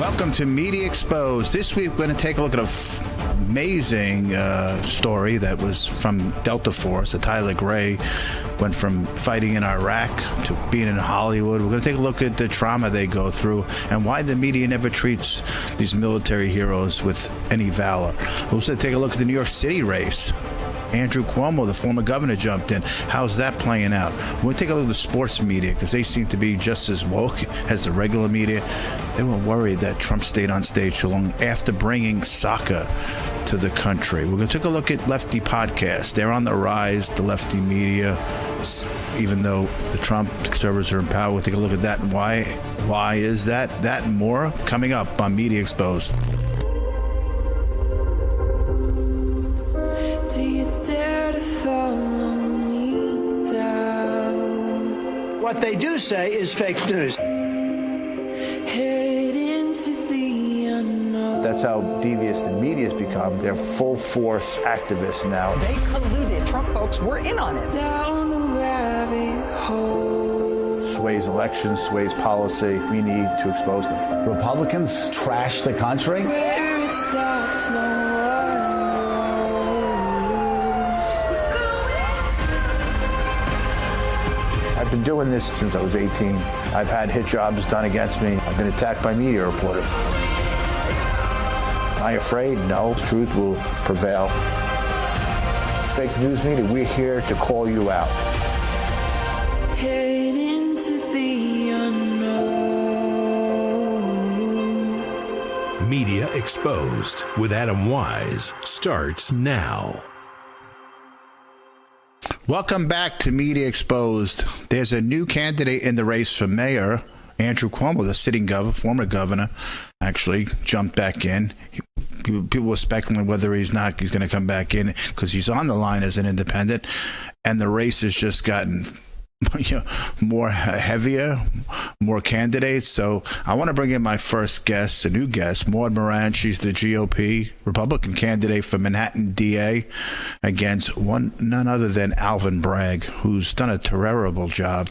Welcome to Media Exposed. This week we're going to take a look at an amazing story that was from Delta Force. Tyler Gray went from fighting in Iraq to being in Hollywood. We're going to take a look at the trauma they go through and why the media never treats these military heroes with any valor. We'll also take a look at the New York City race. Andrew Cuomo, the former governor, jumped in. How's that playing out? We'll take a look at the sports media because they seem to be just as woke as the regular media. They were worried that Trump stayed on stage so long after bringing soccer to the country. We're going to take a look at Lefty Podcasts. They're on the rise, the lefty media, even though the Trump conservatives are in power. We'll take a look at that and why. Why is that? That and more coming up on Media Exposed. What they do say is fake news. That's how devious the media's become. They're full force activists now. They colluded. Trump folks were in on it. Sways elections, sways policy. We need to expose them. Republicans trash the country. I've been doing this since I was 18. I've had hit jobs done against me. I've been attacked by media reporters. Am I afraid? No. Truth will prevail. Fake news media, we're here to call you out. Head into the unknown. Media Exposed with Adam Weiss starts now. Welcome back to Media Exposed. There's a new candidate in the race for mayor. Andrew Cuomo, the sitting governor, former governor, actually jumped back in. People were speculating whether he's going to come back in because he's on the line as an independent, and the race has just gotten more heavier, more candidates. So I want to bring in my first guest, a new guest, Maud Moran. She's the GOP Republican candidate for Manhattan DA against none other than Alvin Bragg, who's done a terrible job,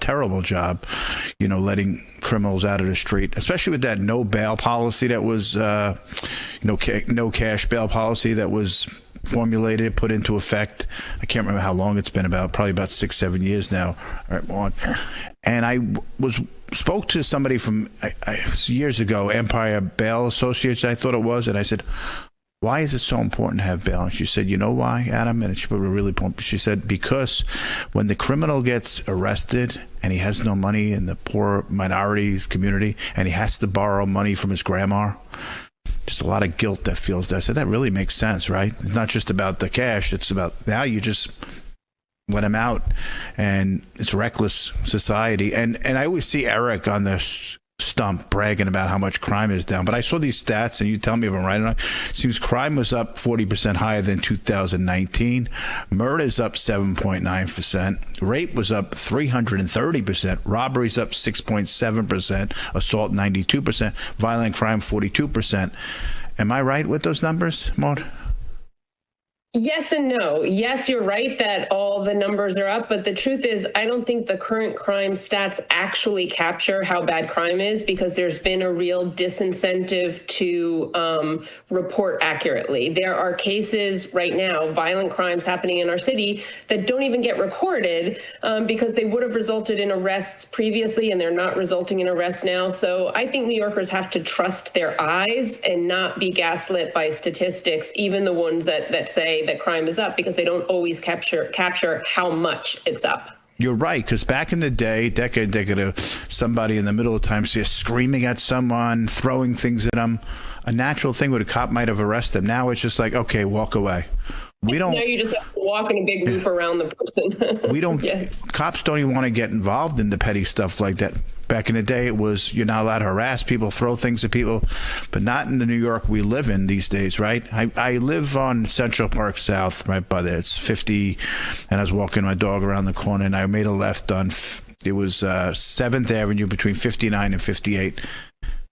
letting criminals out of the street, especially with that no bail policy that was, no cash bail policy that was formulated, put into effect. I can't remember how long it's been, probably about 6-7 years now. All right, on. And I spoke to somebody from years ago, Empire Bail Associates, I thought it was, and I said, why is it so important to have bail? And she said, you know why, Adam? And she put a really point. She said, because when the criminal gets arrested and he has no money in the poor minorities community and he has to borrow money from his grandma, there's a lot of guilt that feels that. I said, that really makes sense, right? It's not just about the cash. It's about now you just let him out, and it's reckless society. And I always see Eric on the stump bragging about how much crime is down. But I saw these stats, and you tell me if I'm right or not. It seems crime was up 40% higher than 2019. Murder is up 7.9%. Rape was up 330%. Robberies up 6.7%. Assault 92%. Violent crime 42%. Am I right with those numbers, Maud? Yes and no. Yes, you're right that all the numbers are up, but the truth is I don't think the current crime stats actually capture how bad crime is because there's been a real disincentive to report accurately. There are cases right now, violent crimes happening in our city that don't even get recorded because they would have resulted in arrests previously and they're not resulting in arrests now. So I think New Yorkers have to trust their eyes and not be gaslit by statistics, even the ones that say that crime is up, because they don't always capture how much it's up. You're right, because back in the day, decade ago, somebody in the middle of time screaming at someone, throwing things at them, a natural thing where a cop might have arrested them. Now it's just like, okay, walk away. We don't. Now you just have to walk in a big loop around the person. We don't. Yeah. Cops don't even want to get involved in the petty stuff like that. Back in the day, it was you're not allowed to harass people, throw things at people, but not in the New York we live in these days, right? I live on Central Park South, right by there. It's 50, and I was walking my dog around the corner, and I made a left on It was 7th Avenue between 59 and 58,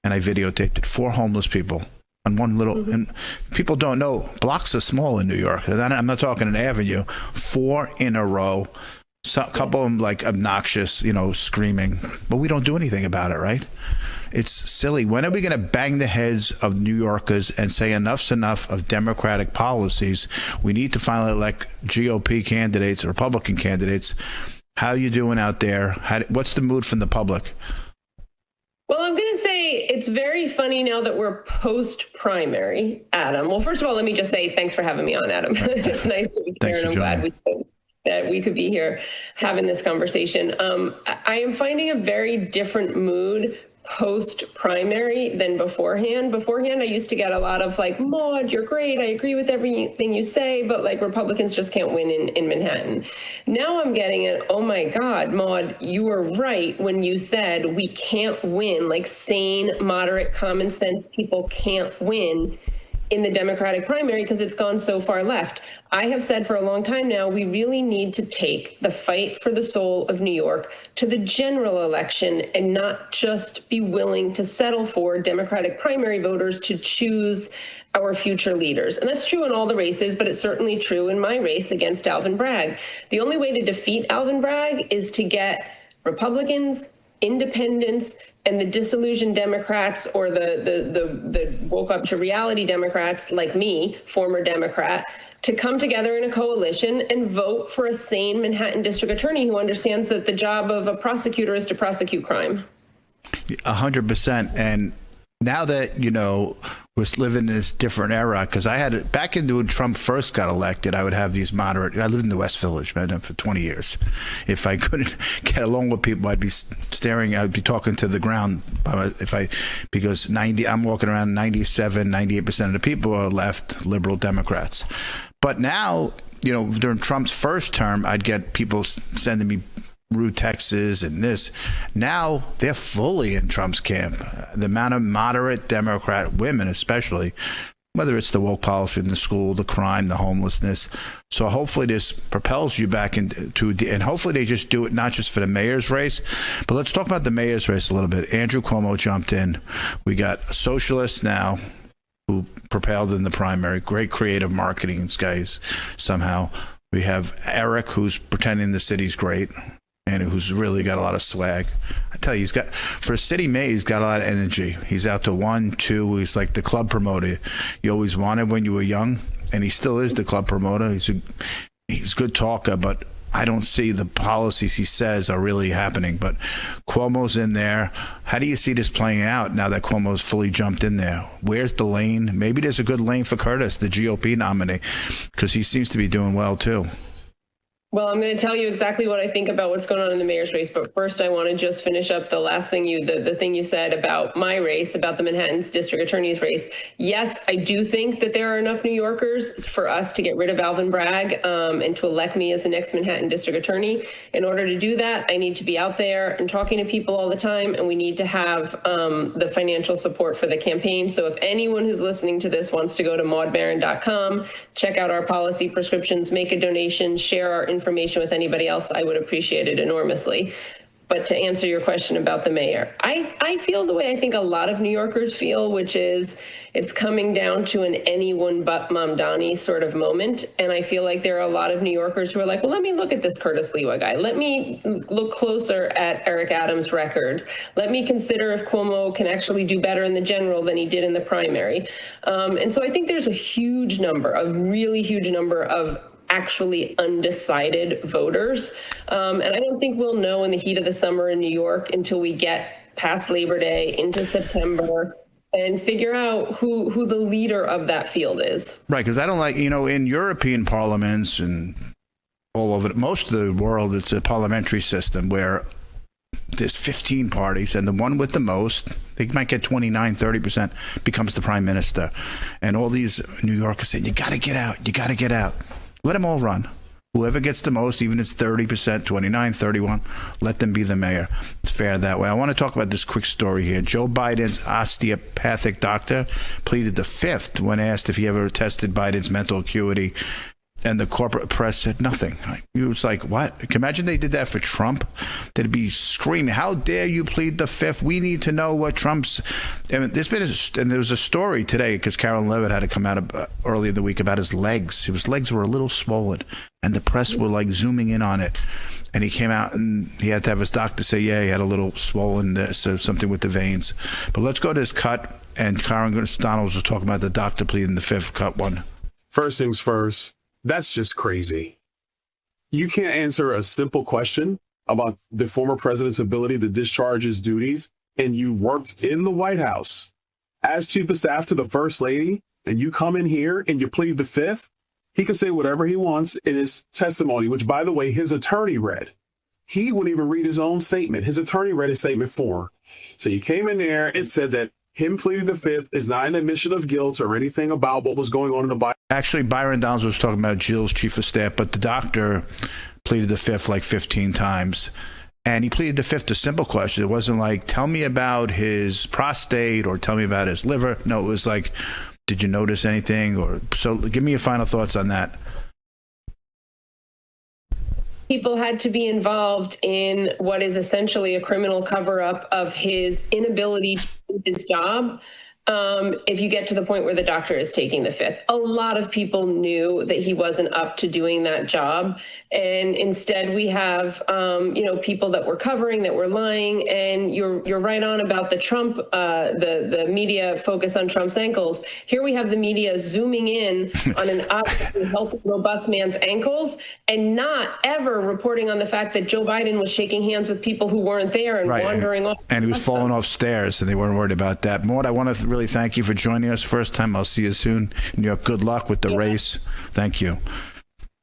and I videotaped it. 4 homeless people on one little, and people don't know, blocks are small in New York. I'm not talking an avenue. 4 in a row. A couple of them like obnoxious, screaming, but we don't do anything about it, right? It's silly. When are we going to bang the heads of New Yorkers and say enough's enough of Democratic policies? We need to finally elect GOP candidates, Republican candidates. How you doing out there? What's the mood from the public? Well, I'm going to say it's very funny now that we're post-primary, Adam. Well, first of all, let me just say thanks for having me on, Adam. It's nice to be here, and I'm glad that we could be here having this conversation. I am finding a very different mood post-primary than beforehand. Beforehand, I used to get a lot of like, Maud, you're great. I agree with everything you say, but like Republicans just can't win in Manhattan. Now I'm getting it, oh my God, Maud, you were right when you said we can't win, like sane, moderate, common sense people can't win in the Democratic primary because it's gone so far left. I have said for a long time now, we really need to take the fight for the soul of New York to the general election and not just be willing to settle for Democratic primary voters to choose our future leaders. And that's true in all the races, but it's certainly true in my race against Alvin Bragg. The only way to defeat Alvin Bragg is to get Republicans, independents, and the disillusioned Democrats or the woke up to reality Democrats like me, former Democrat, to come together in a coalition and vote for a sane Manhattan district attorney who understands that the job of a prosecutor is to prosecute crime. 100%. And now that, we're living in this different era, because I had back in when Trump first got elected, I would have these moderate. I lived in the West Village, man, for 20 years. If I couldn't get along with people, I'd be I'd be talking to the ground. Because I'm walking around 98% of the people are left liberal Democrats. But now, during Trump's first term, I'd get people sending me rude texts and this. Now they're fully in Trump's camp. The amount of moderate Democrat women, especially, whether it's the woke policy in the school, the crime, the homelessness. So hopefully this propels you back into, and hopefully they just do it not just for the mayor's race, but let's talk about the mayor's race a little bit. Andrew Cuomo jumped in. We got socialists now who propelled in the primary. Great creative marketing guys somehow. We have Eric, who's pretending the city's great and who's really got a lot of swag. I tell you, for a city mayor, he's got a lot of energy. He's out to 1, 2. He's like the club promoter you always wanted when you were young, and he still is the club promoter. He's a good talker, but I don't see the policies he says are really happening. But Cuomo's in there. How do you see this playing out now that Cuomo's fully jumped in there? Where's the lane? Maybe there's a good lane for Curtis, the GOP nominee, because he seems to be doing well too. Well, I'm going to tell you exactly what I think about what's going on in the mayor's race. But first, I want to just finish up the last thing the thing you said about my race, about the Manhattan's district attorney's race. Yes, I do think that there are enough New Yorkers for us to get rid of Alvin Bragg and to elect me as the next Manhattan district attorney. In order to do that, I need to be out there and talking to people all the time, and we need to have the financial support for the campaign. So if anyone who's listening to this wants to go to maudbarron.com, check out our policy prescriptions, make a donation, share our information with anybody else, I would appreciate it enormously. But to answer your question about the mayor, I feel the way I think a lot of New Yorkers feel, which is it's coming down to an anyone but Mamdani sort of moment. And I feel like there are a lot of New Yorkers who are like, well, let me look at this Curtis Lewa guy. Let me look closer at Eric Adams' records. Let me consider if Cuomo can actually do better in the general than he did in the primary. And so I think there's a huge number, a really huge number of actually undecided voters. And I don't think we'll know in the heat of the summer in New York until we get past Labor Day into September and figure out who the leader of that field is. Right, because I don't like, in European parliaments and all over most of the world, it's a parliamentary system where there's 15 parties, and the one with the most, they might get 29, 30%, becomes the prime minister. And all these New Yorkers say, you got to get out, you got to get out. Let them all run. Whoever gets the most, even if it's 30%, 29, 31, let them be the mayor. It's fair that way. I want to talk about this quick story here. Joe Biden's osteopathic doctor pleaded the fifth when asked if he ever tested Biden's mental acuity. and the corporate press said nothing. It was like, what? Can you imagine they did that for Trump? They'd be screaming, how dare you plead the fifth? We need to know what Trump's... And there was a story today, because Carolyn Levitt had to come out early in the week about his legs. His legs were a little swollen, and the press were like zooming in on it. And he came out and he had to have his doctor say, yeah, he had a little swollen, so something with the veins. But let's go to his cut, and Karen Donalds was talking about the doctor pleading the fifth. Cut one. First things first, that's just crazy. You can't answer a simple question about the former president's ability to discharge his duties, and you worked in the White House as chief of staff to the first lady, and you come in here and you plead the fifth. He can say whatever he wants in his testimony, which, by the way, his attorney read. He wouldn't even read his own statement. His attorney read his statement for him. So you came in there and said that him pleading the fifth is not an admission of guilt or anything about what was going on in the Bible. Actually, Byron Downs was talking about Jill's chief of staff, but the doctor pleaded the fifth like 15 times. And he pleaded the fifth to simple questions. It wasn't like, tell me about his prostate or tell me about his liver. No, it was like, did you notice anything? Or so give me your final thoughts on that. People had to be involved in what is essentially a criminal cover-up of his inability to do his job. If you get to the point where the doctor is taking the fifth, a lot of people knew that he wasn't up to doing that job. And instead we have, people that were covering, that were lying. And you're right on about the Trump, the media focus on Trump's ankles. Here we have the media zooming in on an obviously healthy, robust man's ankles and not ever reporting on the fact that Joe Biden was shaking hands with people who weren't there and wandering off. And he was falling off stairs, and they weren't worried about that. Maude, I want to really thank you for joining us. First time. I'll see you soon. New York, good luck with the race. Thank you.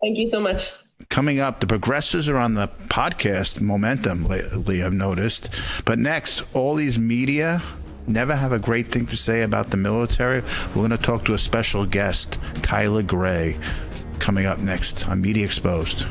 Thank you so much. Coming up, the progressives are on the podcast momentum lately, I've noticed. But next, all these media never have a great thing to say about the military. We're going to talk to a special guest, Tyler Gray, coming up next on Media Exposed.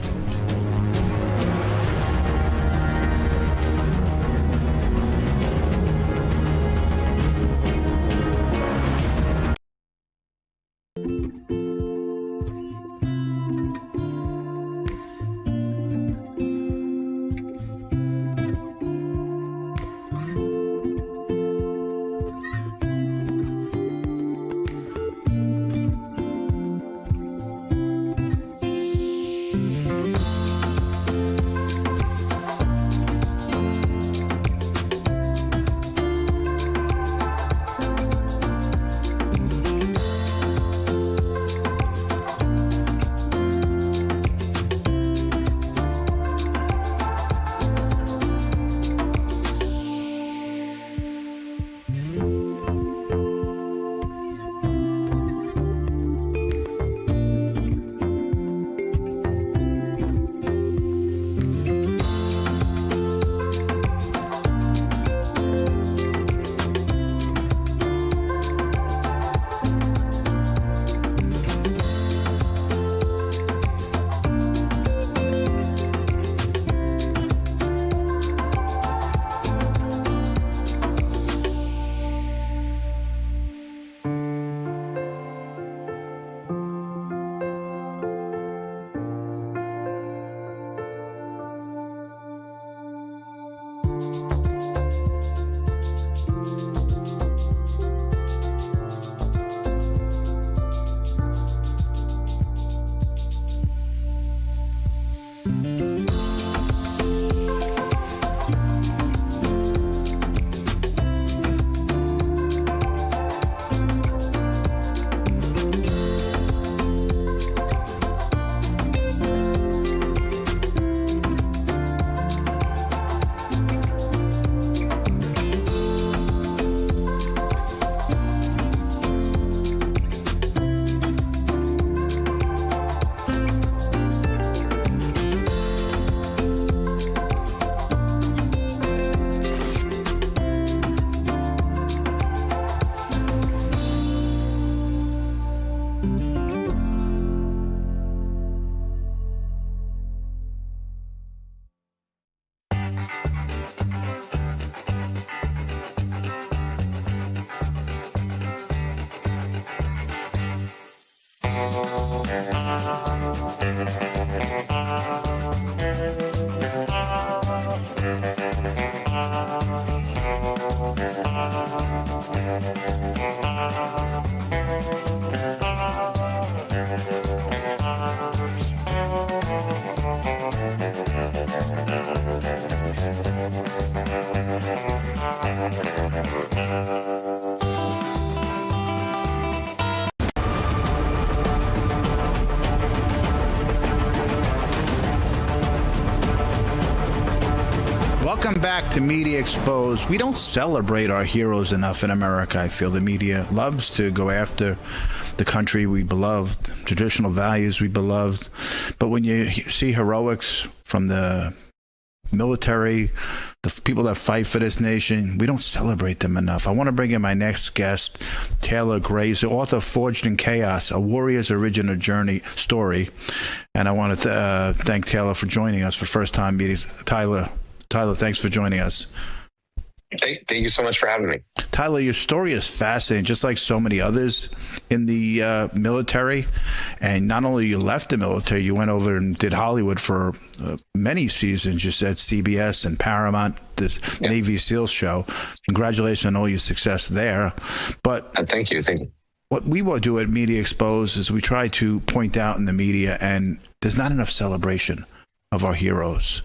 Welcome back to Media Exposed. We don't celebrate our heroes enough in America. I feel the media loves to go after the country we beloved, traditional values we beloved. But when you see heroics from the military, the people that fight for this nation, we don't celebrate them enough. I want to bring in my next guest, Taylor Grace, the author of Forged in Chaos, a warrior's original journey story. And I want to thank Taylor for joining us for first time meetings. Tyler, thanks for joining us. Thank you so much for having me. Tyler, your story is fascinating, just like so many others in the military. And not only you left the military, you went over and did Hollywood for many seasons. You said CBS and Paramount, the Navy SEALs show. Congratulations on all your success there. But thank you. What we will do at Media Exposed is we try to point out in the media, and there's not enough celebration of our heroes.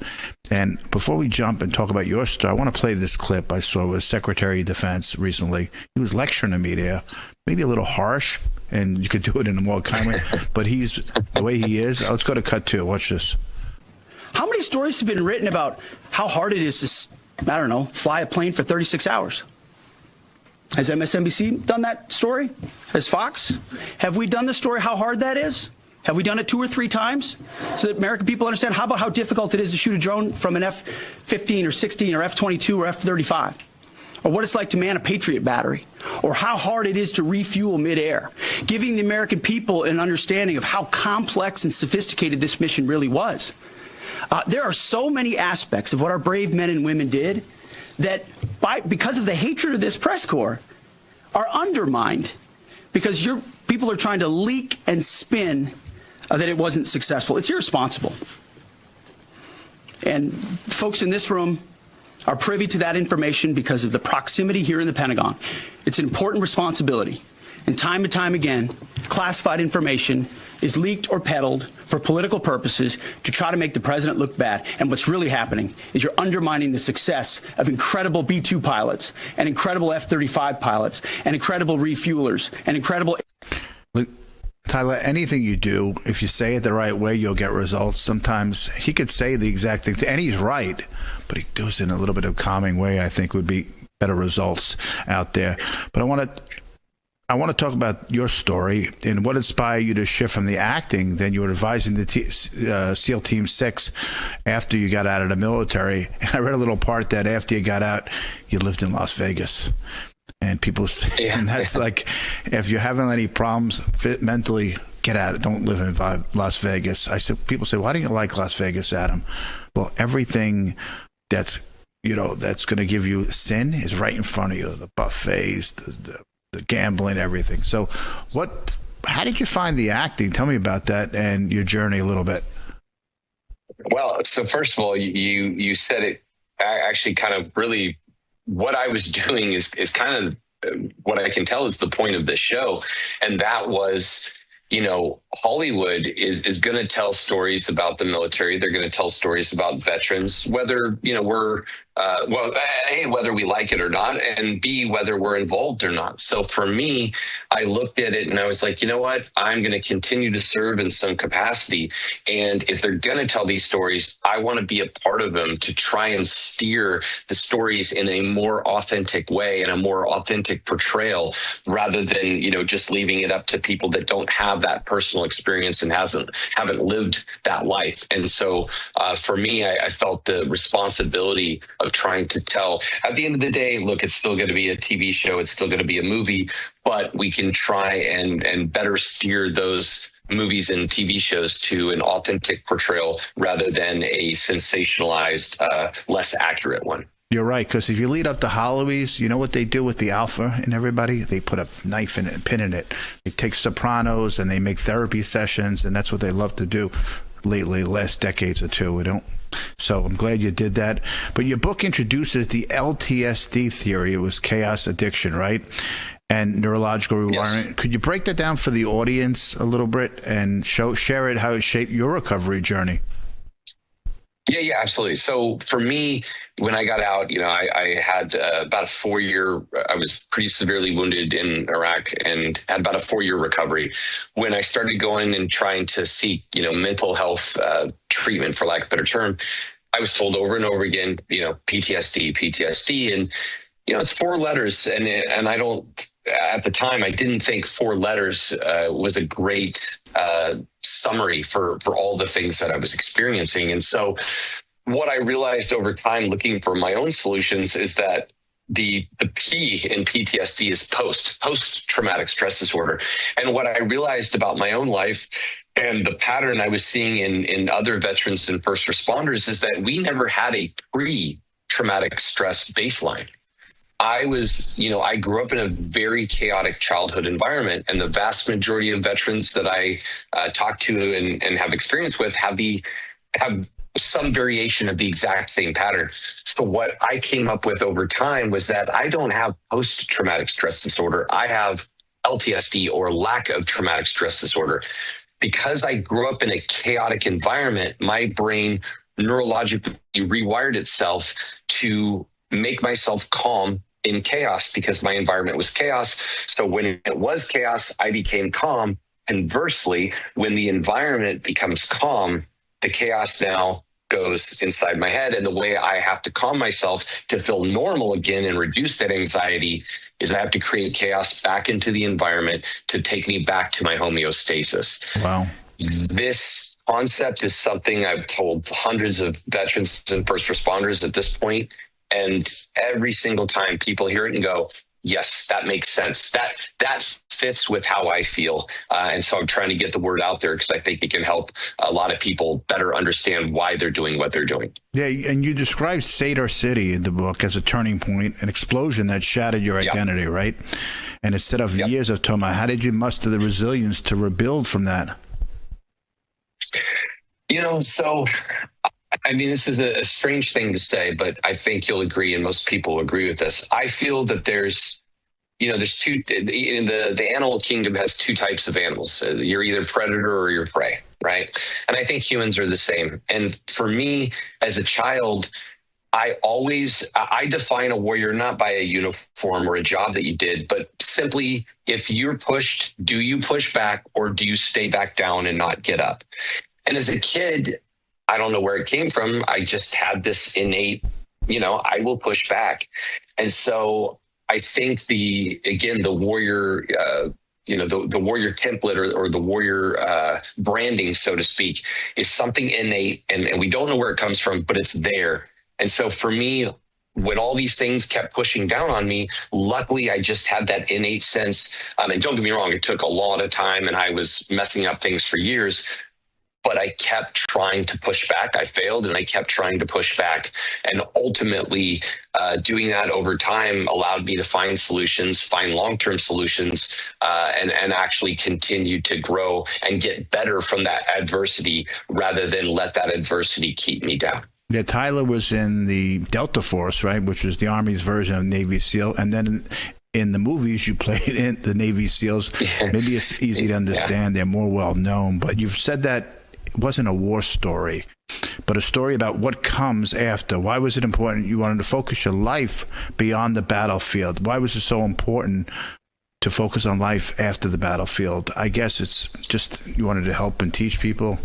And before we jump and talk about your story, I want to play this clip I saw with Secretary of Defense recently. He was lecturing the media, maybe a little harsh, and you could do it in a more kind way, but he's the way he is. Let's go to cut 2. Watch this. How many stories have been written about how hard it is to, I don't know, fly a plane for 36 hours? Has MSNBC done that story? Has Fox? Have we done the story how hard that is? Have we done it 2 or 3 times so that American people understand? How about how difficult it is to shoot a drone from an F-15 or 16 or F-22 or F-35? Or what it's like to man a Patriot battery? Or how hard it is to refuel midair? Giving the American people an understanding of how complex and sophisticated this mission really was. There are so many aspects of what our brave men and women did that, because of the hatred of this press corps, are undermined because your people are trying to leak and spin that it wasn't successful. It's irresponsible. And folks in this room are privy to that information because of the proximity here in the Pentagon. It's an important responsibility. And time again, classified information is leaked or peddled for political purposes to try to make the president look bad. And what's really happening is you're undermining the success of incredible B-2 pilots and incredible F-35 pilots and incredible refuelers and incredible... Look, Tyler, anything you do, if you say it the right way, you'll get results. Sometimes he could say the exact thing, and he's right, but he does it in a little bit of a calming way, I think would be better results out there. But I want to talk about your story and what inspired you to shift from the acting. Then you were advising the SEAL Team 6 after you got out of the military. And I read a little part that after you got out, you lived in Las Vegas. And people say, and that's like, if you're having any problems mentally, get out. Don't live in Las Vegas. People say, why do you like Las Vegas, Adam? Well, everything that's going to give you sin is right in front of you. The buffets, the gambling, everything. So how did you find the acting? Tell me about that and your journey a little bit. Well, so first of all, you said it actually kind of really what I was doing is kind of what I can tell is the point of the show. And that was, Hollywood is going to tell stories about the military. They're going to tell stories about veterans, whether, we're, A, whether we like it or not, and B, whether we're involved or not. So for me, I looked at it and I was like, you know what? I'm going to continue to serve in some capacity. And if they're going to tell these stories, I want to be a part of them to try and steer the stories in a more authentic way and a more authentic portrayal rather than, just leaving it up to people that don't have that personal experience and haven't lived that life. And so for me, I felt the responsibility of trying to tell. At the end of the day, look, it's still going to be a TV show. It's still going to be a movie, but we can try and better steer those movies and TV shows to an authentic portrayal rather than a sensationalized, less accurate one. You're right, because if you lead up to Hollowies, you know what they do with the alpha and everybody? They put a knife in it and pin in it. They take Sopranos and they make therapy sessions, and that's what they love to do lately, last decades or two. So I'm glad you did that. But your book introduces the LTSD theory. It was chaos addiction, right? And neurological rewiring. Yes. Could you break that down for the audience a little bit and share it, how it shaped your recovery journey? Yeah, absolutely. So for me, when I got out, I had about a 4-year, I was pretty severely wounded in Iraq and had about a 4-year recovery. When I started going and trying to seek, mental health treatment, for lack of a better term, I was told over and over again, PTSD, and it's 4 letters, and I don't. At the time, I didn't think 4 letters was a great summary for all the things that I was experiencing. And so what I realized over time looking for my own solutions is that the P in PTSD is post-traumatic stress disorder. And what I realized about my own life and the pattern I was seeing in other veterans and first responders is that we never had a pre-traumatic stress baseline. I grew up in a very chaotic childhood environment, and the vast majority of veterans that I talk to and have experience with have some variation of the exact same pattern. So what I came up with over time was that I don't have post-traumatic stress disorder. I have LTSD, or lack of traumatic stress disorder. Because I grew up in a chaotic environment, my brain neurologically rewired itself to make myself calm in chaos because my environment was chaos. So when it was chaos, I became calm. Conversely, when the environment becomes calm, the chaos now goes inside my head. And the way I have to calm myself to feel normal again and reduce that anxiety is I have to create chaos back into the environment to take me back to my homeostasis. Wow. This concept is something I've told hundreds of veterans and first responders at this point. And every single time people hear it and go, yes, that makes sense. That fits with how I feel. And so I'm trying to get the word out there because I think it can help a lot of people better understand why they're doing what they're doing. Yeah, and you described Sadr City in the book as a turning point, an explosion that shattered your identity, right? And instead of years of trauma, how did you muster the resilience to rebuild from that? So I mean, this is a strange thing to say, but I think you'll agree, and most people agree with this. I feel that there's two, in the animal kingdom has 2 types of animals. You're either predator or you're prey, right? And I think humans are the same. And for me, as a child, I define a warrior not by a uniform or a job that you did, but simply if you're pushed, do you push back or do you stay back down and not get up? And as a kid, I don't know where it came from. I just had this innate, I will push back. And so I think the warrior, the warrior template or the warrior branding, so to speak, is something innate and we don't know where it comes from, but it's there. And so for me, when all these things kept pushing down on me, luckily I just had that innate sense. And don't get me wrong, it took a lot of time and I was messing up things for years. But I kept trying to push back. I failed and I kept trying to push back. And ultimately, doing that over time allowed me to find solutions, find long-term solutions, and actually continue to grow and get better from that adversity rather than let that adversity keep me down. Yeah, Tyler was in the Delta Force, right, which was the Army's version of Navy SEAL. And then in the movies, you played in the Navy SEALs. Maybe it's easy to understand. They're more well-known. But you've said that it wasn't a war story, but a story about what comes after. Why was it important? You wanted to focus your life beyond the battlefield. Why was it so important to focus on life after the battlefield? I guess it's just you wanted to help and teach people.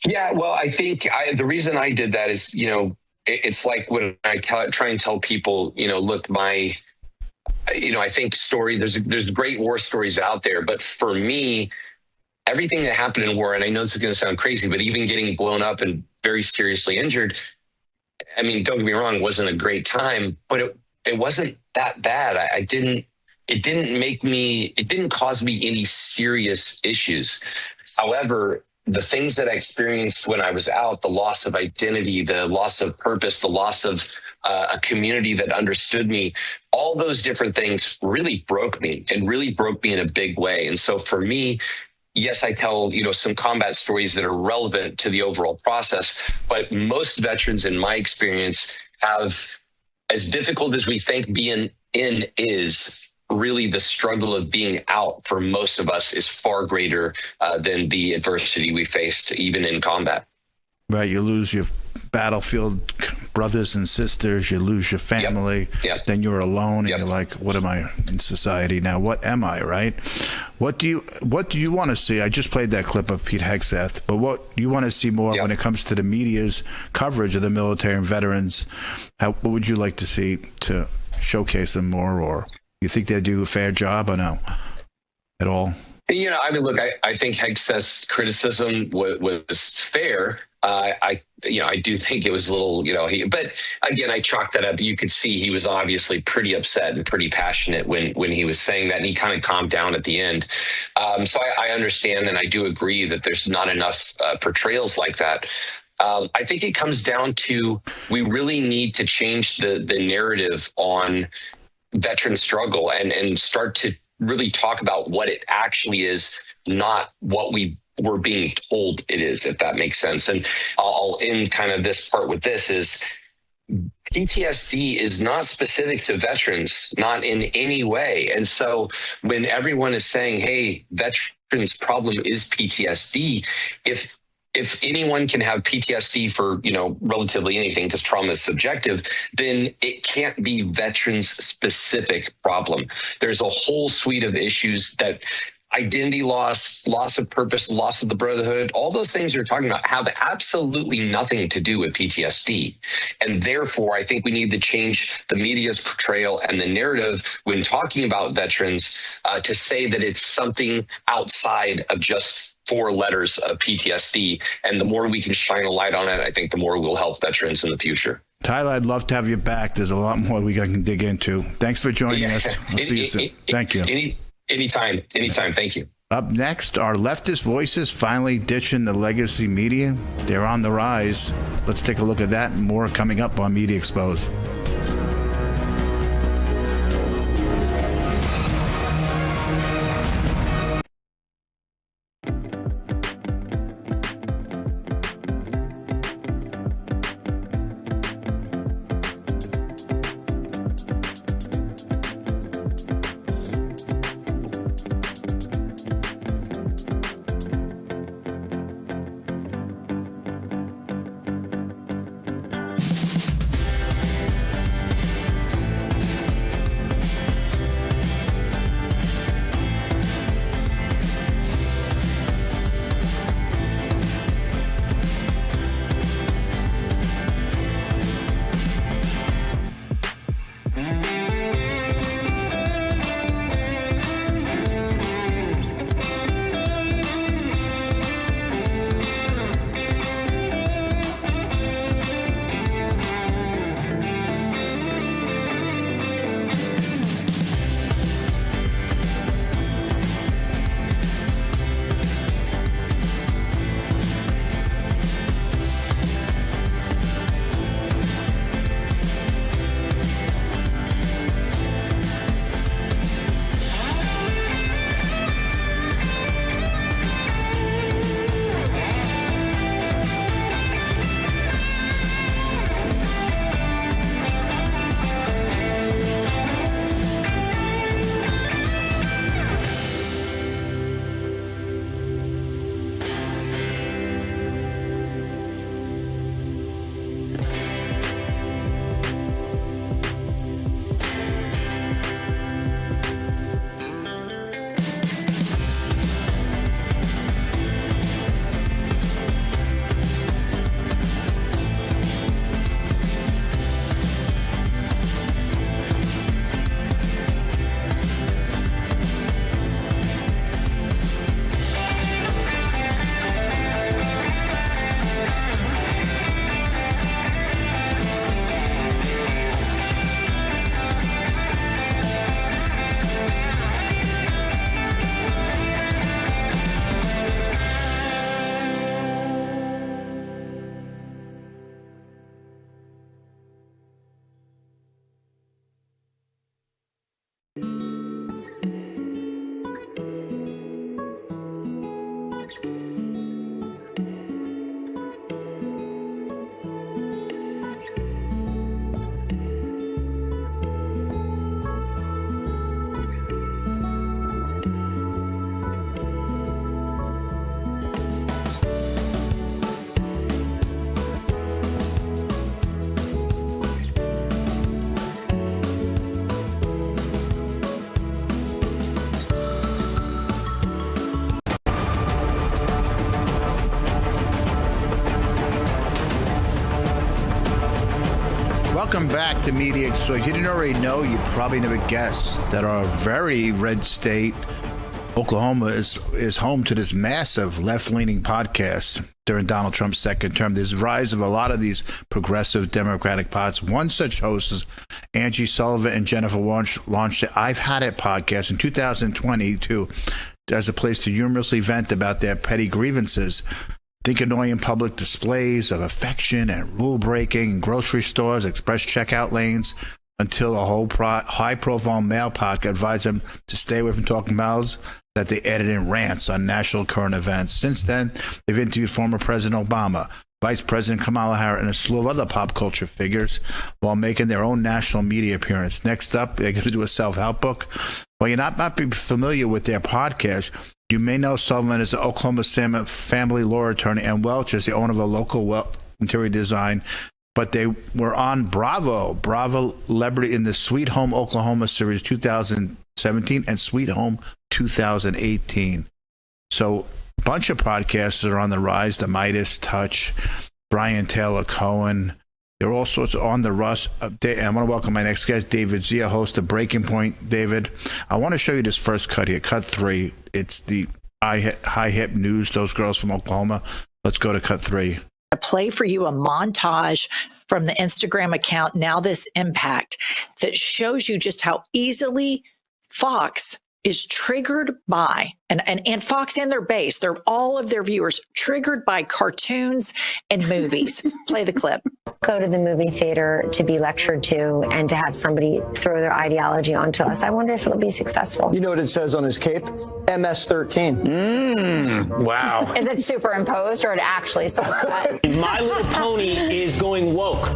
Yeah, well, I think the reason I did that is, it's like when I try and tell people, look, I think there's great war stories out there, but for me, everything that happened in war, and I know this is going to sound crazy, but even getting blown up and very seriously injured, I mean, don't get me wrong, it wasn't a great time, but it wasn't that bad. It didn't cause me any serious issues. However, the things that I experienced when I was out, the loss of identity, the loss of purpose, the loss of a community that understood me, all those different things really broke me in a big way. And so for me, yes, I tell, some combat stories that are relevant to the overall process, but most veterans in my experience have, as difficult as we think being in is, really the struggle of being out for most of us is far greater than the adversity we faced, even in combat. Right, you lose your battlefield brothers and sisters, you lose your family, then you're alone, and you're like, what am I in society now? What am I, right? What do you want to see? I just played that clip of Pete Hegseth, but what do you want to see more when it comes to the media's coverage of the military and veterans? What would you like to see to showcase them more, or you think they do a fair job or no at all? I mean, look, I think Hegseth's criticism was fair. I do think it was a little, but again, I chalked that up. You could see he was obviously pretty upset and pretty passionate when he was saying that, and he kind of calmed down at the end. So I understand, and I do agree that there's not enough portrayals like that. I think it comes down to, we really need to change the narrative on veteran struggle and start to really talk about what it actually is, not what we're being told it is, if that makes sense. And I'll end kind of this part with this is, PTSD is not specific to veterans, not in any way. And so when everyone is saying, hey, veterans' problem is PTSD, if anyone can have PTSD for, relatively anything, because trauma is subjective, then it can't be veterans specific problem. There's a whole suite of issues that identity loss of purpose, loss of the brotherhood, all those things you're talking about have absolutely nothing to do with PTSD. And therefore, I think we need to change the media's portrayal and the narrative when talking about veterans to say that it's something outside of just 4 letters of PTSD. And the more we can shine a light on it, I think the more we'll help veterans in the future. Tyler, I'd love to have you back. There's a lot more we can dig into. Thanks for joining us. I'll see you soon. Thank you. Anytime. Thank you. Up next, are leftist voices finally ditching the legacy media? They're on the rise. Let's take a look at that and more coming up on Media Exposed. Welcome back to Media Exposed. You didn't already know, you probably never guessed that our very red state, Oklahoma, is home to this massive left-leaning podcast during Donald Trump's second term. There's a rise of a lot of these progressive Democratic pods. One such host is Angie Sullivan and Jennifer launched the I've Had It podcast in 2022 as a place to humorously vent about their petty grievances. Think annoying public displays of affection and rule breaking in grocery stores, express checkout lanes, until a whole high-profile male podcast advised them to stay away from talking mouths that they added in rants on national current events. Since then, they've interviewed former President Obama, Vice President Kamala Harris, and a slew of other pop culture figures while making their own national media appearance. Next up, they're going to do a self-help book. While you're not be familiar with their podcast, you may know Sullivan as an Oklahoma family law attorney, and Welch is the owner of a local interior design. But they were on Bravo Celebrity in the Sweet Home Oklahoma series 2017 and Sweet Home 2018. So a bunch of podcasts are on the rise. The Midas Touch, Brian Taylor Cohen. They're all sorts of on the rush. I want to welcome my next guest, David Zia, host of Breaking Point. David, I want to show you this first cut here, cut 3. It's the high hip news, those girls from Oklahoma. Let's go to cut 3. Play for you a montage from the Instagram account, Now This Impact, that shows you just how easily Fox is triggered by, and Fox and their base, they're all of their viewers triggered by cartoons and movies. Play the clip. Go to the movie theater to be lectured to and to have somebody throw their ideology onto us. I wonder if it'll be successful. You know what it says on his cape? MS-13. Wow. Is it superimposed or it actually says that? My Little Pony is going woke.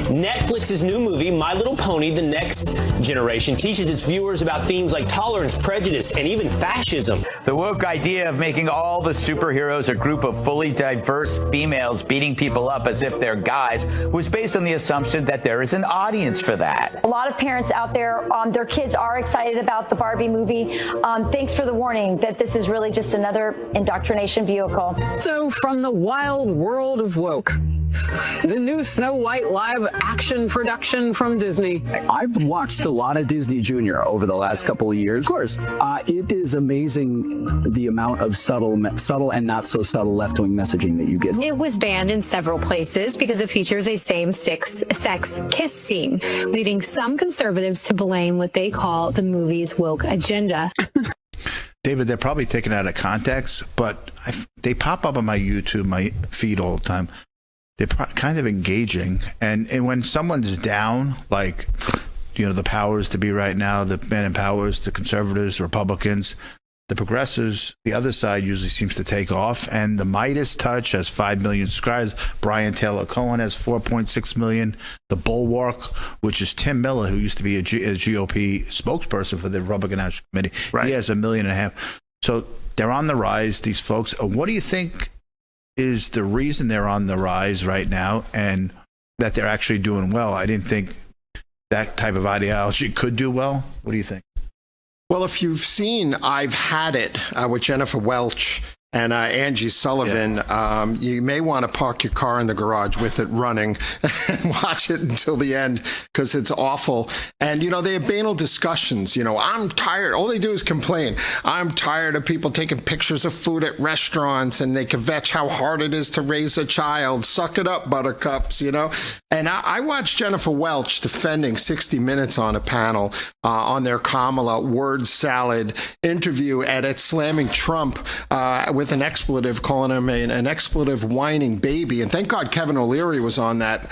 Netflix's new movie, My Little Pony, The Next Generation, teaches its viewers about themes like tolerance, prejudice, and even fascism. The woke idea of making all the superheroes a group of fully diverse females beating people up as if they're guys was based on the assumption that there is an audience for that. A lot of parents out there, their kids are excited about the Barbie movie. Thanks for the warning that this is really just another indoctrination vehicle. So from the wild world of woke, the new Snow White live action production from Disney. I've watched a lot of Disney Junior over the last couple of years. Of course. It is amazing the amount of subtle and not so subtle left-wing messaging that you get. It was banned in several places because it features a same-sex kiss scene, leading some conservatives to blame what they call the movie's woke agenda. David, they're probably taken out of context, but they pop up on my YouTube, my feed all the time. They're kind of engaging. And when someone's down, like, the powers to be right now, the men in powers, the conservatives, the Republicans, the progressives, the other side usually seems to take off. And the Midas Touch has 5 million subscribers. Brian Taylor Cohen has 4.6 million. The Bulwark, which is Tim Miller, who used to be a GOP spokesperson for the Republican National Committee, he has 1.5 million. So they're on the rise, these folks. What do you think is the reason they're on the rise right now and that they're actually doing well? I didn't think that type of ideology could do well. What do you think? Well, if you've seen I've Had It with Jennifer Welch and Angie Sullivan, you may want to park your car in the garage with it running and watch it until the end because it's awful. And, they have banal discussions. I'm tired. All they do is complain. I'm tired of people taking pictures of food at restaurants and they kvetch how hard it is to raise a child. Suck it up, buttercups, And I watched Jennifer Welch defending 60 Minutes on a panel on their Kamala word salad interview and it's slamming Trump with an expletive, calling him an expletive whining baby. And thank God Kevin O'Leary was on that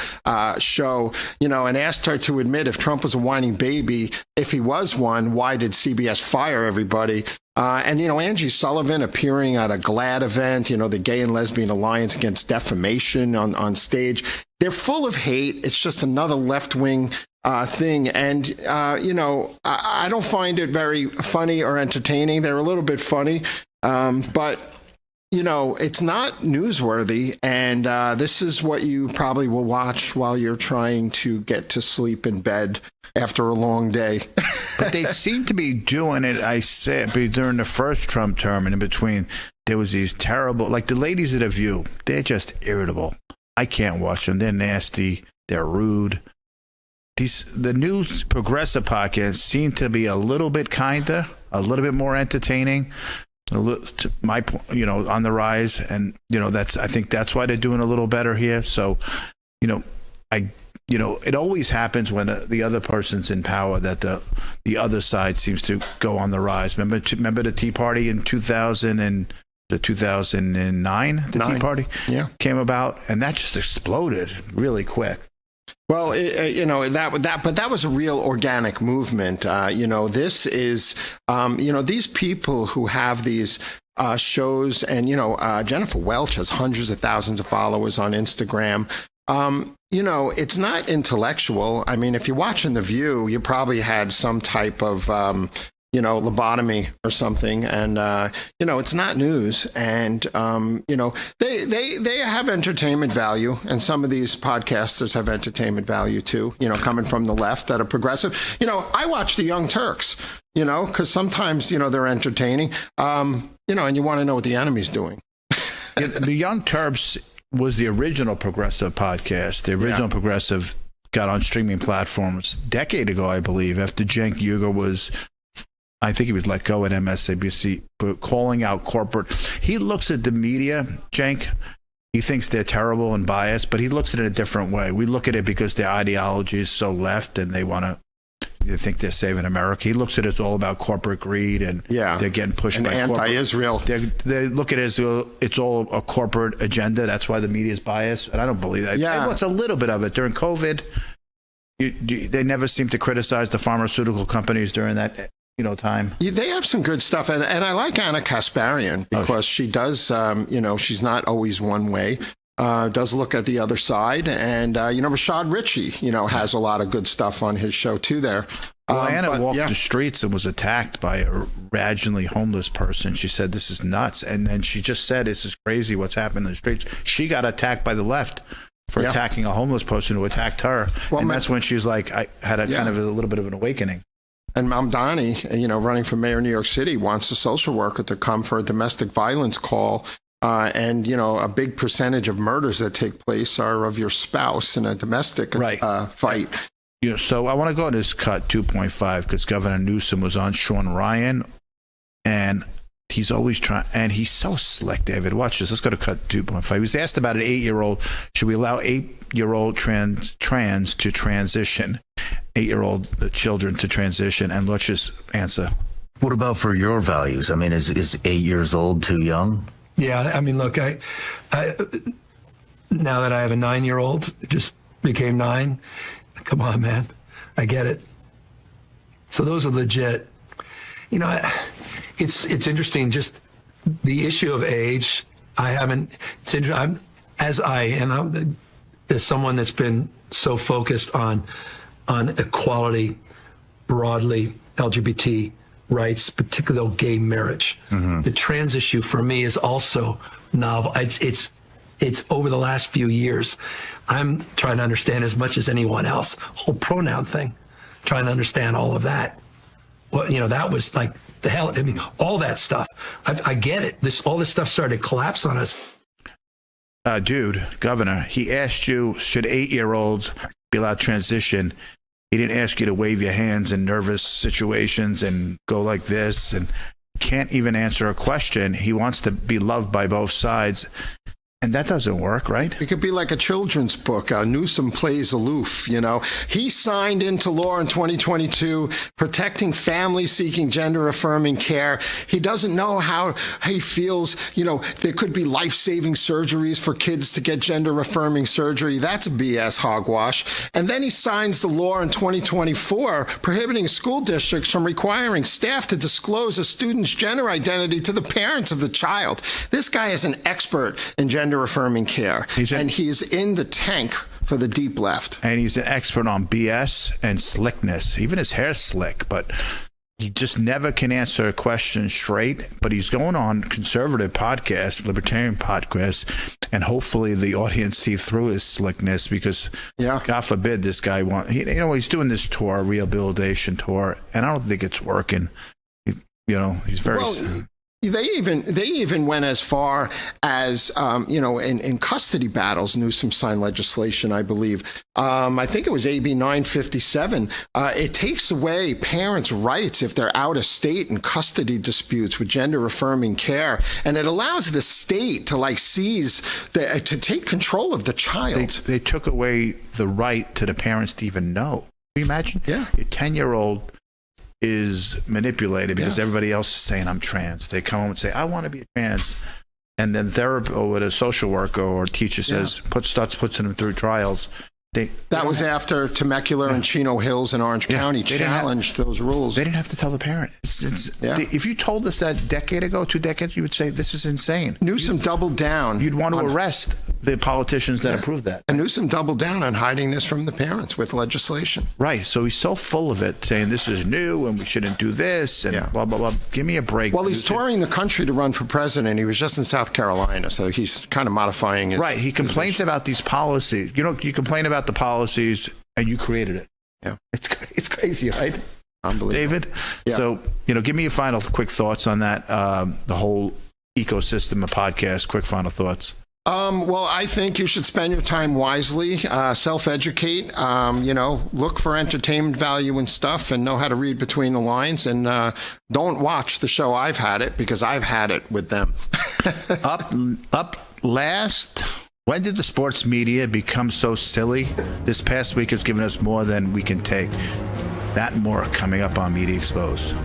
show, and asked her to admit if Trump was a whining baby, if he was one, why did CBS fire everybody? And Angie Sullivan appearing at a GLAAD event, the Gay and Lesbian Alliance Against Defamation on stage. They're full of hate. It's just another left-wing thing. And, I don't find it very funny or entertaining. They're a little bit funny. But it's not newsworthy. And this is what you probably will watch while you're trying to get to sleep in bed after a long day. But they seem to be doing it, I said, during the first Trump term and in between, there was these terrible, like the ladies at The View, they're just irritable. I can't watch them. They're nasty. They're rude. the new progressive podcasts seem to be a little bit kinder, a little bit more entertaining. To my point, on the rise, and I think that's why they're doing a little better here. So, it always happens when the other person's in power that the other side seems to go on the rise. Remember the Tea Party in 2009? The Tea Party came about, and that just exploded really quick. Well, that was a real organic movement. This is, these people who have these shows, and Jennifer Welch has hundreds of thousands of followers on Instagram. It's not intellectual. I mean, if you're watching The View, you probably had some type of lobotomy or something, and it's not news. And they have entertainment value, and some of these podcasters have entertainment value too, coming from the left that are progressive. I watch the Young Turks, because sometimes they're entertaining, and you want to know what the enemy's doing. The Young Turks was the original progressive podcast. The original progressive got on streaming platforms a decade ago, I believe, after Cenk Uygur was, I think he was let go at MSNBC, but calling out corporate. He looks at the media, Cenk. He thinks they're terrible and biased, but he looks at it a different way. We look at it because their ideology is so left and they think they're saving America. He looks at it as all about corporate greed, and they're getting pushed by anti-Israel. They look at it as it's all a corporate agenda. That's why the media is biased, and I don't believe that. Yeah. Well, it's a little bit of it. During COVID, they never seem to criticize the pharmaceutical companies during that time. They have some good stuff, and I like Anna Kasparian because she does, she's not always one way. Does look at the other side, and Rashad Ritchie, has a lot of good stuff on his show too. There, Anna walked the streets and was attacked by a raginally homeless person. She said, "This is nuts," and then she just said, "This is crazy. What's happening in the streets?" She got attacked by the left for attacking a homeless person who attacked her, and that's when she's like, "I had a kind of a little bit of an awakening." And Mamdani, running for mayor of New York City, wants a social worker to come for a domestic violence call. And a big percentage of murders that take place are of your spouse in a domestic fight. So I want to go to this cut 2.5 because Governor Newsom was on Sean Ryan, and he's always trying, and he's so slick, David. Watch this. Let's go to cut 2.5. He was asked about an 8-year-old. Should we allow 8-year-old trans to transition? 8-year-old children to transition, and let's just answer. What about for your values? I mean, is 8 years old too young? Yeah, I mean, look, I now that I have a 9-year-old, just became 9. Come on, man, I get it. So those are legit. It's interesting. Just the issue of age. I'm as someone that's been so focused on equality broadly, LGBT rights, particularly gay marriage. Mm-hmm. The trans issue for me is also novel. It's over the last few years. I'm trying to understand as much as anyone else. Whole pronoun thing, trying to understand all of that. Well, that was like the hell. I mean, all that stuff. I get it. All this stuff started to collapse on us. Dude, Governor, he asked you, should 8-year-olds be allowed to transition? He didn't ask you to wave your hands in nervous situations and go like this, and can't even answer a question. He wants to be loved by both sides. And that doesn't work, right? It could be like a children's book. Newsom plays aloof, He signed into law in 2022 protecting families seeking gender-affirming care. He doesn't know how he feels, there could be life-saving surgeries for kids to get gender-affirming surgery. That's BS hogwash. And then he signs the law in 2024 prohibiting school districts from requiring staff to disclose a student's gender identity to the parents of the child. This guy is an expert in gender-affirming care, and he's in the tank for the deep left. And he's an expert on BS and slickness. Even his hair's slick, but he just never can answer a question straight. But he's going on conservative podcasts, libertarian podcasts, and hopefully the audience see through his slickness because, God forbid, this guy he's doing this tour, rehabilitation tour, and I don't think it's working. He's very. They even went as far as, in custody battles, Newsom signed legislation, I believe. I think it was AB 957. It takes away parents' rights if they're out of state in custody disputes with gender-affirming care. And it allows the state to seize, to take control of the child. They took away the right to the parents to even know. Can you imagine? Yeah. Your 10-year-old is manipulated because everybody else is saying I'm trans. They come home and say, I want to be a trans. And then therapy or a social worker or teacher says, puts them through trials. That was after Temecula and Chino Hills in Orange County challenged those rules. They didn't have to tell the parent. If you told us that a decade ago, 2 decades, you would say, this is insane. Newsom doubled down. You'd want to arrest the politicians that approved that. And Newsom doubled down on hiding this from the parents with legislation. Right. So he's so full of it, saying this is new and we shouldn't do this and blah, blah, blah. Give me a break. Well, he's touring the country to run for president. He was just in South Carolina, so he's kind of modifying it. Right. He complains about these policies. You complain about the policies and you created it. Yeah. It's crazy, right? Unbelievable. David? Yeah. So, give me your final quick thoughts on that, the whole ecosystem of podcasts, quick final thoughts. Well, I think you should spend your time wisely, self-educate, look for entertainment value and stuff and know how to read between the lines, and don't watch the show I've Had It, because I've had it with them. Up last, when did the sports media become so silly? This past week has given us more than we can take. That and more coming up on Media Exposed.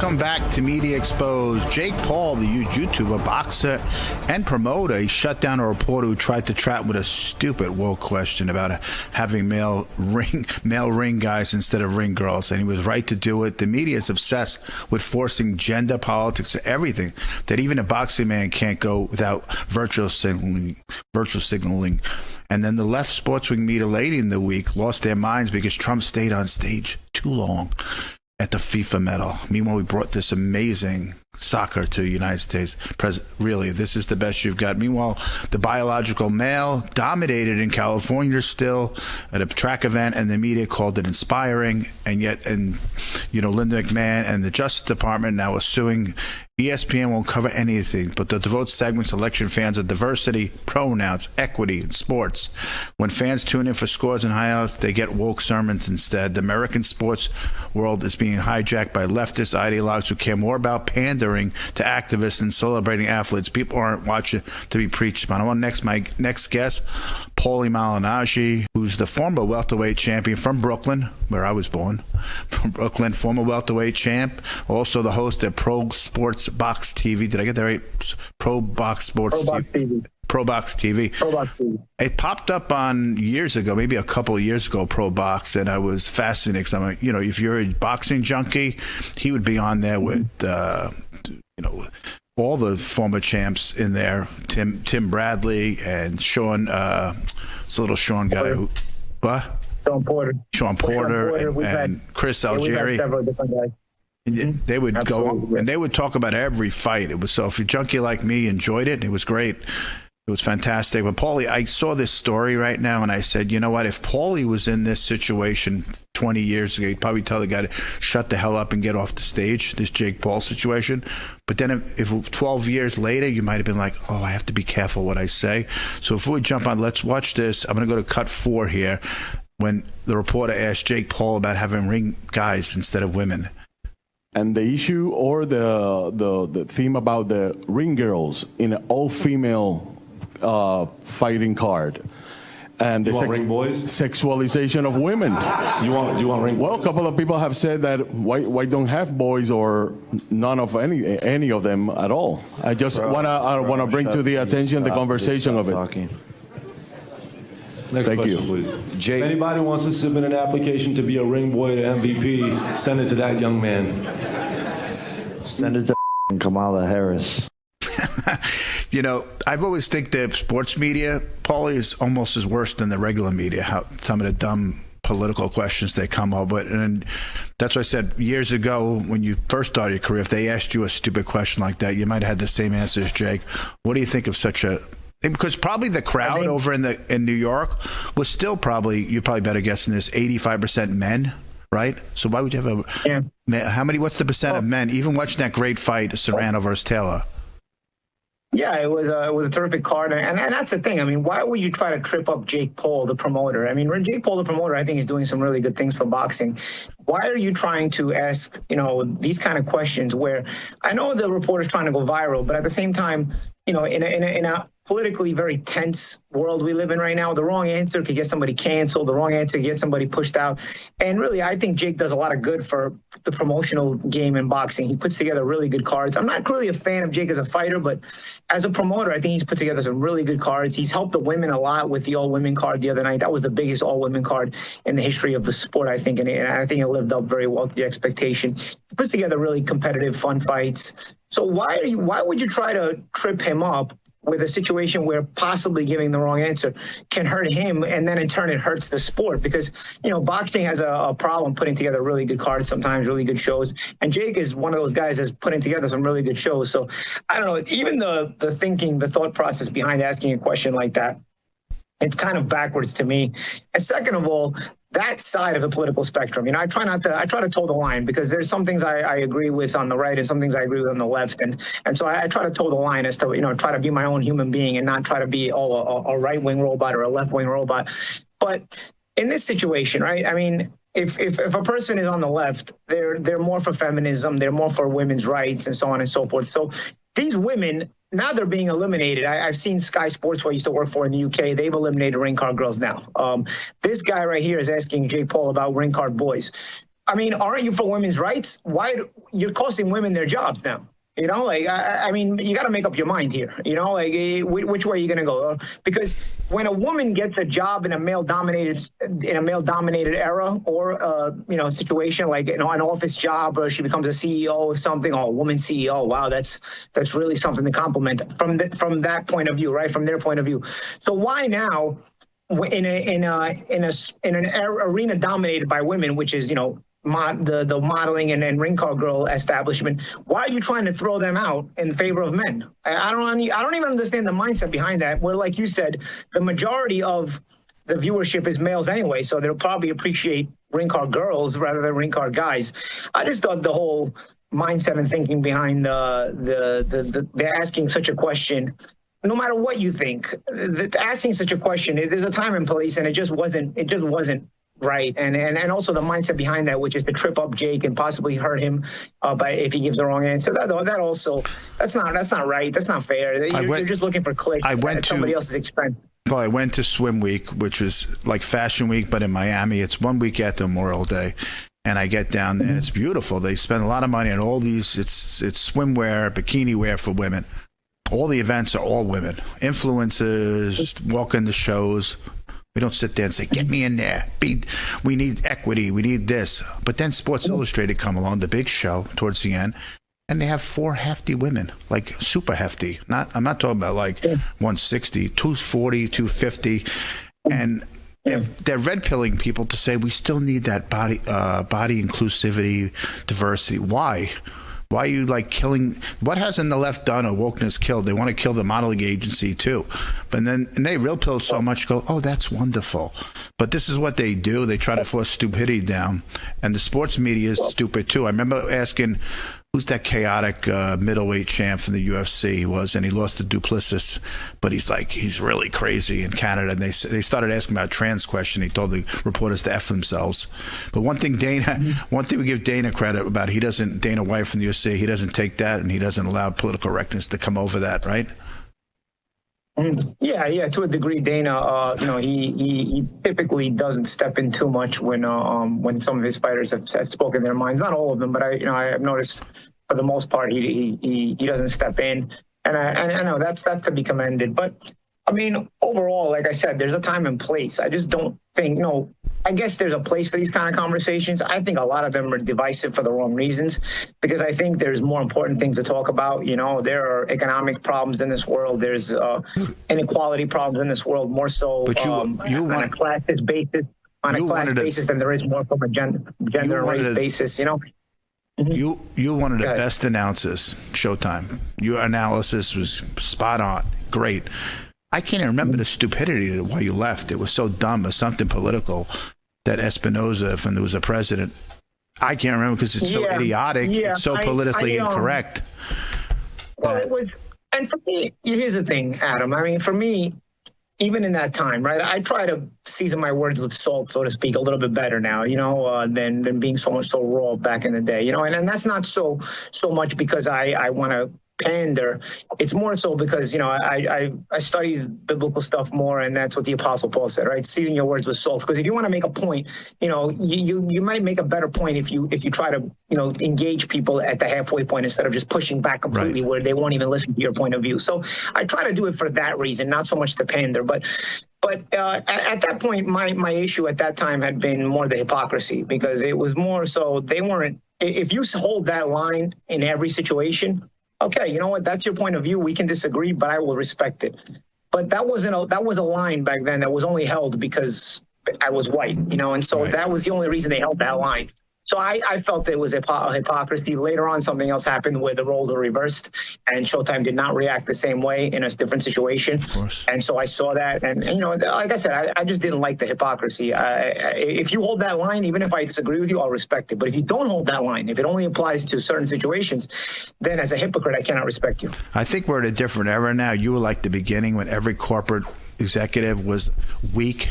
Welcome back to Media Exposed. Jake Paul, the huge YouTuber, boxer, and promoter, he shut down a reporter who tried to trap with a stupid woke question about having male ring guys instead of ring girls, and he was right to do it. The media is obsessed with forcing gender politics to everything, that even a boxing man can't go without virtual signaling. And then the left sports wing media late in the week lost their minds because Trump stayed on stage too long at the FIFA medal. Meanwhile, we brought this amazing soccer to the United States. Really, this is the best you've got. Meanwhile, the biological male dominated in California still at a track event, and the media called it inspiring. And yet, Linda McMahon and the Justice Department now are suing. ESPN won't cover anything but the devote segments election fans of diversity, pronouns, equity, and sports. When fans tune in for scores and highlights, they get woke sermons instead. The American sports world is being hijacked by leftist ideologues who care more about pandering to activists than celebrating athletes. People aren't watching to be preached about. I want my next guest, Paulie Malignaggi, who's the former welterweight champion from Brooklyn, where I was born. From Brooklyn, former welterweight champ, also the host of Pro Sports Box TV. Did I get that right? Pro Box Sports TV. Pro Box TV. Pro Box TV. It popped up on years ago, maybe a couple of years ago, Pro Box, and I was fascinated because I'm like, if you're a boxing junkie, he would be on there with, all the former champs in there, Tim Bradley and Sean, it's a little Sean guy who, what? Sean Porter and Chris Algieri. We've had several different guys. They would Absolutely. go and they would talk about every fight. It was so if you're a junkie like me, enjoyed it. It was great. It was fantastic. But Paulie, I saw this story right now, and I said, you know what? If Paulie was in this situation 20 years ago, he'd probably tell the guy to shut the hell up and get off the stage. This Jake Paul situation. But then, if 12 years later, you might have been like, oh, I have to be careful what I say. So if we jump on, let's watch this. I'm going to go to cut 4 here. When the reporter asked Jake Paul about having ring guys instead of women. And the issue or the theme about the ring girls in an all-female fighting card. And the ring boys? Sexualization of women. Do you want ring boys? Well, a couple of people have said that why don't have boys or none of any of them at all. I just want to bring to the attention the conversation of it. Talking. Next Thank question, you. please. Jake. If anybody wants to submit an application to be a ring boy to MVP, send it to that young man. Send it to Kamala Harris. I've always think that sports media, Paulie, is almost as worse than the regular media, how some of the dumb political questions they come up with. And that's what I said years ago when you first started your career, if they asked you a stupid question like that, you might have had the same answer as Jake. What do you think of such a... Because probably the crowd over in New York was still you probably better guess than this, 85% men, right? So why would you have what's the percent of men, even watching that great fight, Serrano versus Taylor? Yeah, it was a terrific card, and that's the thing. I mean, why would you try to trip up Jake Paul, the promoter? I mean, Jake Paul, the promoter, I think is doing some really good things for boxing. Why are you trying to ask, these kind of questions where I know the reporter's trying to go viral, but at the same time, in a politically very tense world we live in right now, the wrong answer could get somebody canceled, the wrong answer could get somebody pushed out. And really, I think Jake does a lot of good for the promotional game in boxing. He puts together really good cards. I'm not really a fan of Jake as a fighter, but as a promoter, I think he's put together some really good cards. He's helped the women a lot with the all-women card the other night. That was the biggest all-women card in the history of the sport, I think, and I think it lived up very well to the expectation. He puts together really competitive, fun fights. So why would you try to trip him up with a situation where possibly giving the wrong answer can hurt him, and then in turn it hurts the sport? Because, boxing has a problem putting together really good cards, sometimes really good shows. And Jake is one of those guys that's putting together some really good shows. So I don't know, even the thought process behind asking a question like that, it's kind of backwards to me. And second of all, that side of the political spectrum, I try to toe the line, because there's some things I agree with on the right and some things I agree with on the left. And so I try to toe the line as to, try to be my own human being and not try to be a right-wing robot or a left-wing robot. But in this situation, right, I mean, if a person is on the left, they're more for feminism, they're more for women's rights and so on and so forth. So these women, now they're being eliminated. I've seen Sky Sports, where I used to work for in the UK. They've eliminated ring card girls now. This guy right here is asking Jake Paul about ring card boys. I mean, aren't you for women's rights? Why you're costing women their jobs now? You know, like, I mean, you got to make up your mind here, you know, like which way are you going to go? Because when a woman gets a job in a male dominated era or, you know, situation like, you know, an office job, or she becomes a CEO of something, or a woman CEO. Wow. That's really something to compliment from that point of view, right? From their point of view. So why now in an arena dominated by women, which is, you know, the modeling and ring car girl establishment, why are you trying to throw them out in favor of men? I don't even understand the mindset behind that, where, like you said, the majority of the viewership is males anyway, so they'll probably appreciate ring car girls rather than ring car guys. I just thought the whole mindset and thinking behind the asking such a question, no matter what you think, asking such a question, there's a time and place, and it just wasn't right. And also the mindset behind that, which is to trip up Jake and possibly hurt him if he gives the wrong answer. That's not right. That's not fair. You're just looking for clicks at somebody else's expense. Well, I went to Swim Week, which was like Fashion Week, but in Miami. It's 1 week after Memorial Day. And I get down there, and it's beautiful. They spend a lot of money on all these. It's swimwear, bikini wear for women. All the events are all women. Influencers, walk in the shows. We don't sit there and say, get me in there. We need equity. We need this. But then Sports Illustrated come along, the big show towards the end, and they have 4 hefty women, like super hefty. I'm not talking about like 160, 240, 250. And they're red pilling people to say we still need that body inclusivity, diversity. Why? Why are you like killing? What hasn't the left done or wokeness killed? They want to kill the modeling agency too. But then they real pill so much, go, oh, that's wonderful. But this is what they do. They try to force stupidity down. And the sports media is stupid too. I remember asking, who's that chaotic middleweight champ from the UFC was, and he lost to Duplessis, but he's really crazy in Canada. And they started asking about trans question. He told the reporters to F themselves. But one thing we give Dana credit about, Dana White from the UFC, he doesn't take that, and he doesn't allow political correctness to come over that, right? Yeah, to a degree, Dana, he typically doesn't step in too much when some of his fighters have spoken their minds. Not all of them, but I have noticed for the most part he doesn't step in, and I know that's to be commended. But I mean, overall, like I said, there's a time and place. I just don't think I guess there's a place for these kind of conversations. I think a lot of them are divisive for the wrong reasons, because I think there's more important things to talk about. You know, there are economic problems in this world. There's inequality problems in this world, more so on a classist basis than there is more from a gender and race basis, you know? You're one of the best announcers, Showtime. Your analysis was spot on. Great. I can't even remember the stupidity why you left. It was so dumb. It was something political that Espinoza, if there was a president, I can't remember because it's so idiotic. It's so politically incorrect. Well, it was, and for me, here's the thing, Adam. I mean, for me, even in that time, right, I try to season my words with salt, so to speak, a little bit better now, than being so raw back in the day, and that's not so much because I want to pander. It's more so because I study biblical stuff more, and that's what the Apostle Paul said, right? Season your words with salt. Because if you want to make a point, you might make a better point if you try to engage people at the halfway point instead of just pushing back completely, where they won't even listen to your point of view. So I try to do it for that reason, not so much to pander, but at that point, my issue at that time had been more the hypocrisy, because it was more so they weren't. If you hold that line in every situation, okay, you know what? That's your point of view. We can disagree, but I will respect it. But that was a line back then that was only held because I was white, and so that was the only reason they held that line. So I felt it was a hypocrisy. Later on, something else happened where the roles were reversed, and Showtime did not react the same way in a different situation. Of course. And so I saw that, and like I said, I just didn't like the hypocrisy. If you hold that line, even if I disagree with you, I'll respect it. But if you don't hold that line, if it only applies to certain situations, then as a hypocrite, I cannot respect you. I think we're at a different era now. You were like the beginning when every corporate executive was weak,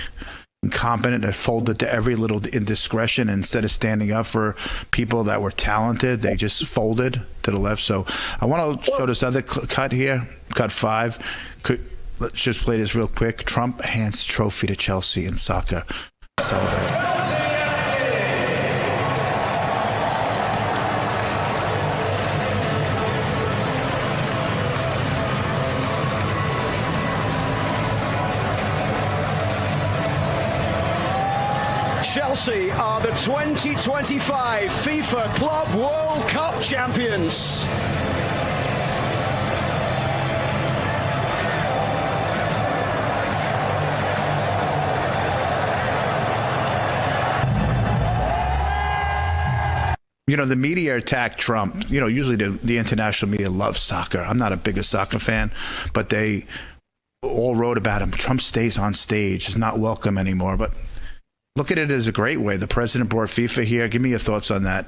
incompetent, and folded to every little indiscretion. Instead of standing up for people that were talented, they just folded to the left. So I want to show this other cut here, cut 5. Let's just play this real quick. Trump hands trophy to Chelsea in soccer. Celebrate. Chelsea are the 2025 FIFA Club World Cup champions. You know, the media attacked Trump. You know, usually the international media loves soccer. I'm not a bigger soccer fan, but they all wrote about him. Trump stays on stage. He's not welcome anymore. But look at it as a great way. The president brought FIFA here. Give me your thoughts on that.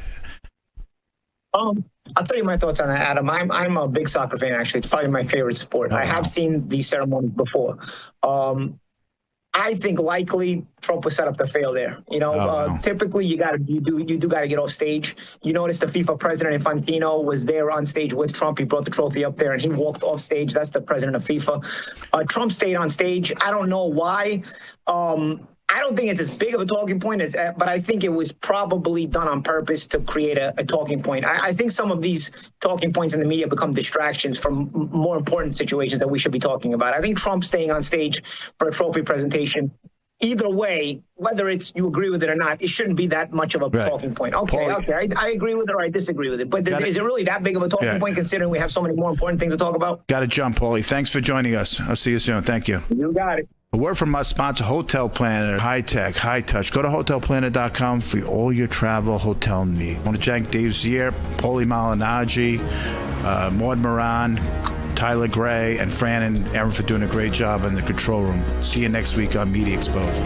I'll tell you my thoughts on that, Adam. I'm a big soccer fan, actually. It's probably my favorite sport. I have seen these ceremonies before. I think likely Trump was set up to fail there. You know, typically you do got to get off stage. You notice the FIFA president Infantino was there on stage with Trump. He brought the trophy up there and he walked off stage. That's the president of FIFA. Trump stayed on stage. I don't know why. I don't think it's as big of a talking point, but I think it was probably done on purpose to create a talking point. I think some of these talking points in the media become distractions from more important situations that we should be talking about. I think Trump staying on stage for a trophy presentation, either way, whether it's you agree with it or not, it shouldn't be that much of a talking point. Okay, I agree with it or I disagree with it. But is it really that big of a talking point considering we have so many more important things to talk about? Got to jump, Paulie. Thanks for joining us. I'll see you soon. Thank you. You got it. A word from our sponsor, Hotel Planner. High tech, high touch. Go to hotelplanner.com for all your travel hotel needs. I want to thank Dave Zier, Paulie Malignaggi, Maud Moran, Tyler Gray, and Fran and Aaron for doing a great job in the control room. See you next week on Media Exposed.